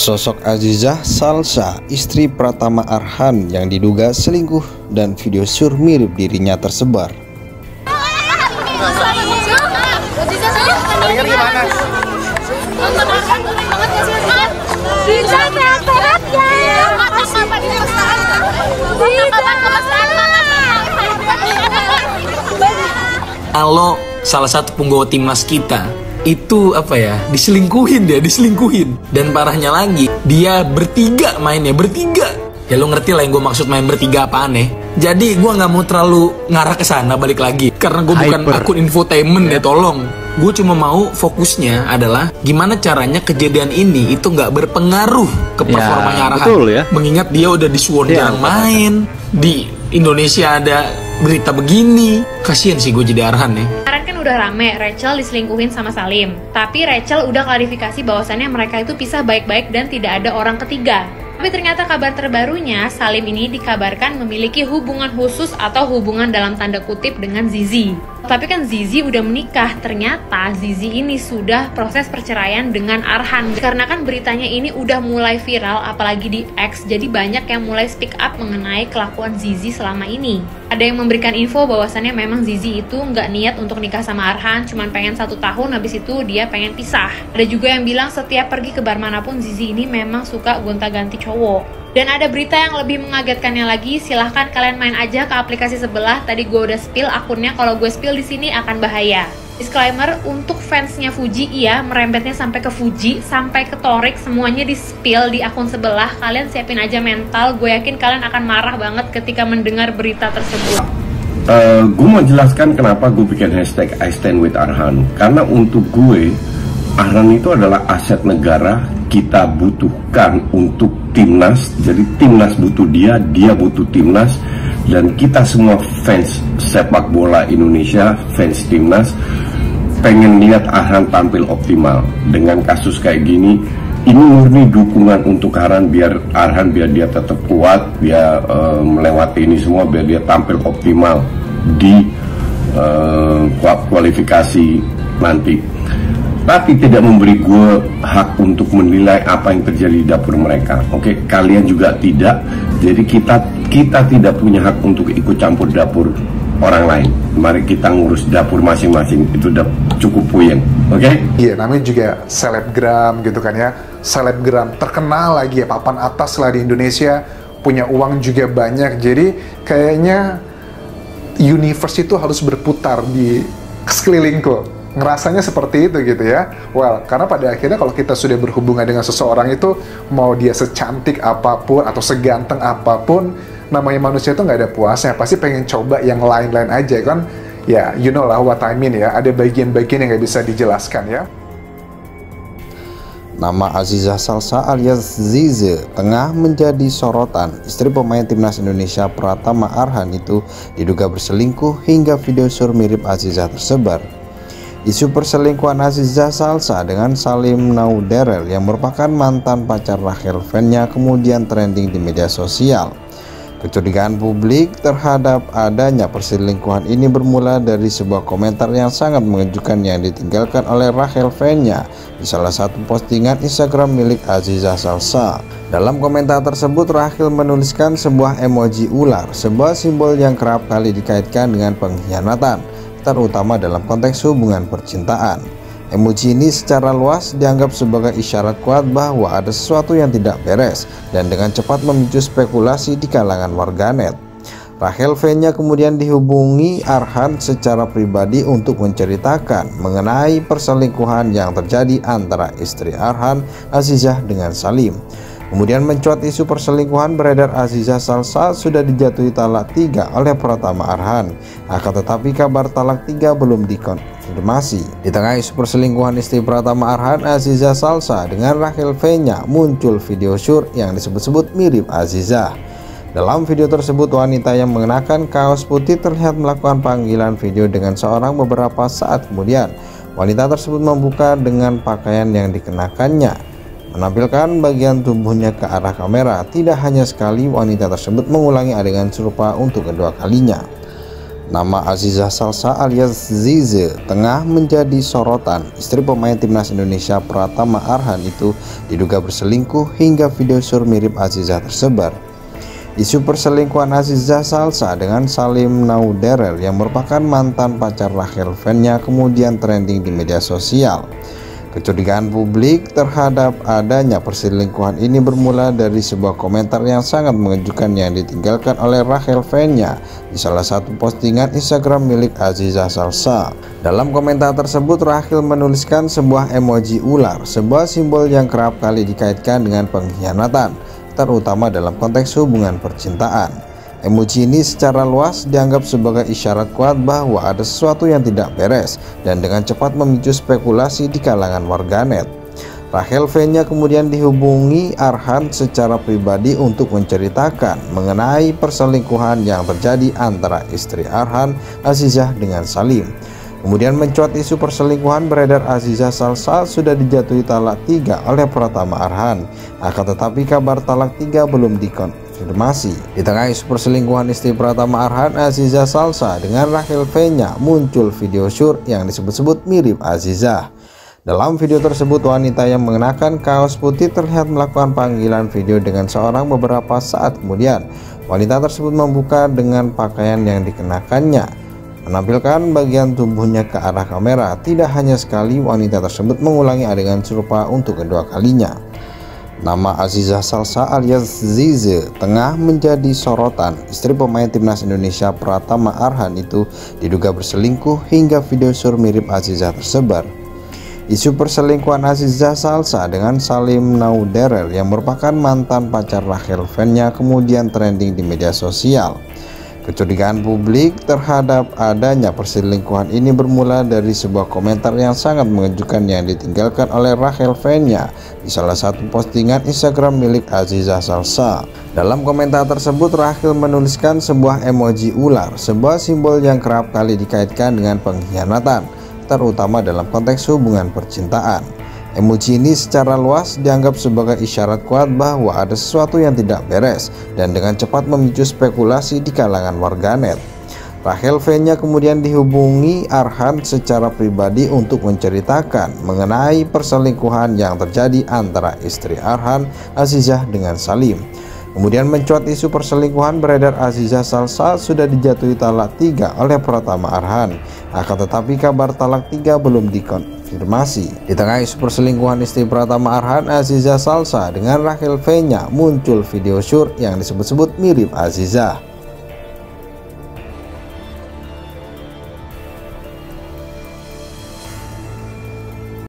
Sosok Azizah Salsa, istri Pratama Arhan yang diduga selingkuh dan video sur mirip dirinya tersebar. Kalau salah satu penggawa timnas kita itu diselingkuhin, dan parahnya lagi dia bertiga mainnya, ya lo ngerti lah yang gue maksud main bertiga apaan ya. Jadi gue nggak mau terlalu ngarah ke sana, balik lagi karena gue bukan akun infotainment ya, tolong. Gue cuma mau fokusnya adalah gimana caranya kejadian ini itu nggak berpengaruh ke performanya Arhan. Betul ya. Mengingat dia udah disuruh jarang main, di Indonesia ada berita begini, kasihan sih gue jadi Arhan ya. Udah rame, Rachel diselingkuhin sama Salim. Tapi Rachel udah klarifikasi bahwasannya mereka itu pisah baik-baik dan tidak ada orang ketiga. Tapi ternyata kabar terbarunya, Salim ini dikabarkan memiliki hubungan khusus atau hubungan dalam tanda kutip dengan Zizi. Tapi kan Zizi udah menikah, ternyata Zizi ini sudah proses perceraian dengan Arhan. Karena kan beritanya ini udah mulai viral, apalagi di X, jadi banyak yang mulai speak up mengenai kelakuan Zizi selama ini. Ada yang memberikan info bahwasannya memang Zizi itu nggak niat untuk nikah sama Arhan, cuman pengen 1 tahun, habis itu dia pengen pisah. Ada juga yang bilang setiap pergi ke bar manapun Zizi ini memang suka gonta-ganti cowok. Dan ada berita yang lebih mengagetkannya lagi, silahkan kalian main aja ke aplikasi sebelah. Tadi gue udah spill akunnya, kalau gue spill di sini akan bahaya. Disclaimer, untuk fansnya Fuji, iya, merembetnya sampai ke Fuji, sampai ke Torik, semuanya di spill di akun sebelah. Kalian siapin aja mental, gue yakin kalian akan marah banget ketika mendengar berita tersebut. Gue mau jelaskan kenapa gue bikin hashtag I stand with Arhan. Karena untuk gue, Arhan itu adalah aset negara, kita butuhkan untuk timnas. Jadi timnas butuh dia, dia butuh timnas. Dan kita semua fans sepak bola Indonesia, fans timnas, pengen lihat Arhan tampil optimal. Dengan kasus kayak gini, ini murni dukungan untuk Arhan, biar dia tetap kuat, dia melewati ini semua, biar dia tampil optimal di kualifikasi nanti. Tapi tidak memberi gue hak untuk menilai apa yang terjadi di dapur mereka. Oke, kalian juga tidak. Jadi kita tidak punya hak untuk ikut campur dapur orang lain. Mari kita ngurus dapur masing-masing. Itu udah cukup puyeng. Oke? Iya, namanya juga selebgram gitu kan ya. Selebgram terkenal lagi ya, papan atas lah di Indonesia, punya uang juga banyak. Jadi kayaknya universe itu harus berputar di sekelilingku. Ngerasanya seperti itu gitu ya. Well, karena pada akhirnya kalau kita sudah berhubungan dengan seseorang itu, mau dia secantik apapun atau seganteng apapun, namanya manusia itu nggak ada puasnya, pasti pengen coba yang lain-lain aja kan. Ya, you know lah what I mean ya, ada bagian-bagian yang nggak bisa dijelaskan ya. Nama Azizah Salsa alias Zizi tengah menjadi sorotan. Istri pemain timnas Indonesia Pratama Arhan itu diduga berselingkuh hingga video sur mirip Azizah tersebar. Isu perselingkuhan Azizah Salsa dengan Salim Nauderel yang merupakan mantan pacar Rachel Fenya kemudian trending di media sosial. Kecurigaan publik terhadap adanya perselingkuhan ini bermula dari sebuah komentar yang sangat mengejutkan yang ditinggalkan oleh Rachel Fenya di salah satu postingan Instagram milik Azizah Salsa. Dalam komentar tersebut, Rachel menuliskan sebuah emoji ular, sebuah simbol yang kerap kali dikaitkan dengan pengkhianatan, terutama dalam konteks hubungan percintaan. Emoji ini secara luas dianggap sebagai isyarat kuat bahwa ada sesuatu yang tidak beres dan dengan cepat memicu spekulasi di kalangan warganet. Rachel Fenya kemudian dihubungi Arhan secara pribadi untuk menceritakan mengenai perselingkuhan yang terjadi antara istri Arhan, Azizah, dengan Salim. Kemudian mencuat isu perselingkuhan beredar Azizah Salsa sudah dijatuhi talak 3 oleh Pratama Arhan. Akan tetapi kabar talak 3 belum dikonfirmasi. Di tengah isu perselingkuhan istri Pratama Arhan, Azizah Salsa dengan Rachel Fenya, muncul video syur yang disebut-sebut mirip Azizah. Dalam video tersebut, wanita yang mengenakan kaos putih terlihat melakukan panggilan video dengan seorang beberapa saat kemudian. Wanita tersebut membuka dengan pakaian yang dikenakannya, menampilkan bagian tubuhnya ke arah kamera. Tidak hanya sekali, wanita tersebut mengulangi adegan serupa untuk kedua kalinya. Nama Aziza Salsa alias Zize tengah menjadi sorotan. Istri pemain timnas Indonesia Pratama Arhan itu diduga berselingkuh hingga video sur mirip Aziza tersebar. Isu perselingkuhan Aziza Salsa dengan Salim Nauderel yang merupakan mantan pacar Rachel Fenya kemudian trending di media sosial. Kecurigaan publik terhadap adanya perselingkuhan ini bermula dari sebuah komentar yang sangat mengejutkan yang ditinggalkan oleh Rachel Fenya di salah satu postingan Instagram milik Aziza Salsa. Dalam komentar tersebut, Rachel menuliskan sebuah emoji ular, sebuah simbol yang kerap kali dikaitkan dengan pengkhianatan, terutama dalam konteks hubungan percintaan. Emoji ini secara luas dianggap sebagai isyarat kuat bahwa ada sesuatu yang tidak beres dan dengan cepat memicu spekulasi di kalangan warganet. Rachel Fenya kemudian dihubungi Arhan secara pribadi untuk menceritakan mengenai perselingkuhan yang terjadi antara istri Arhan, Azizah dengan Salim. Kemudian mencuat isu perselingkuhan beredar Aziza Salsa sudah dijatuhi talak 3 oleh Pratama Arhan. Akan tetapi kabar talak 3 belum dikonfirmasi. Di tengah isu perselingkuhan istri Pratama Arhan, Aziza Salsa dengan Rachel Fenya, muncul video syur yang disebut-sebut mirip Aziza. Dalam video tersebut, wanita yang mengenakan kaos putih terlihat melakukan panggilan video dengan seorang beberapa saat kemudian. Wanita tersebut membuka dengan pakaian yang dikenakannya, menampilkan bagian tubuhnya ke arah kamera. Tidak hanya sekali, wanita tersebut mengulangi adegan serupa untuk kedua kalinya. Nama Aziza Salsa alias Zize tengah menjadi sorotan. Istri pemain timnas Indonesia Pratama Arhan itu diduga berselingkuh hingga video sur mirip Aziza tersebar. Isu perselingkuhan Aziza Salsa dengan Salim Nauderel yang merupakan mantan pacar Rachel Fenya kemudian trending di media sosial. Kecurigaan publik terhadap adanya perselingkuhan ini bermula dari sebuah komentar yang sangat mengejutkan yang ditinggalkan oleh Rachel Fenya di salah satu postingan Instagram milik Aziza Salsa. Dalam komentar tersebut, Rachel menuliskan sebuah emoji ular, sebuah simbol yang kerap kali dikaitkan dengan pengkhianatan, terutama dalam konteks hubungan percintaan. Emoji ini secara luas dianggap sebagai isyarat kuat bahwa ada sesuatu yang tidak beres dan dengan cepat memicu spekulasi di kalangan warganet. Rachel Fenya kemudian dihubungi Arhan secara pribadi untuk menceritakan mengenai perselingkuhan yang terjadi antara istri Arhan, Azizah dengan Salim. Kemudian mencuat isu perselingkuhan beredar Aziza Salsa sudah dijatuhi talak 3 oleh Pratama Arhan. Akan tetapi kabar talak 3 belum dikonfirmasi. Di tengah isu perselingkuhan istri Pratama Arhan, Aziza Salsa dengan Rachel Fenya, muncul video syur yang disebut-sebut mirip Aziza.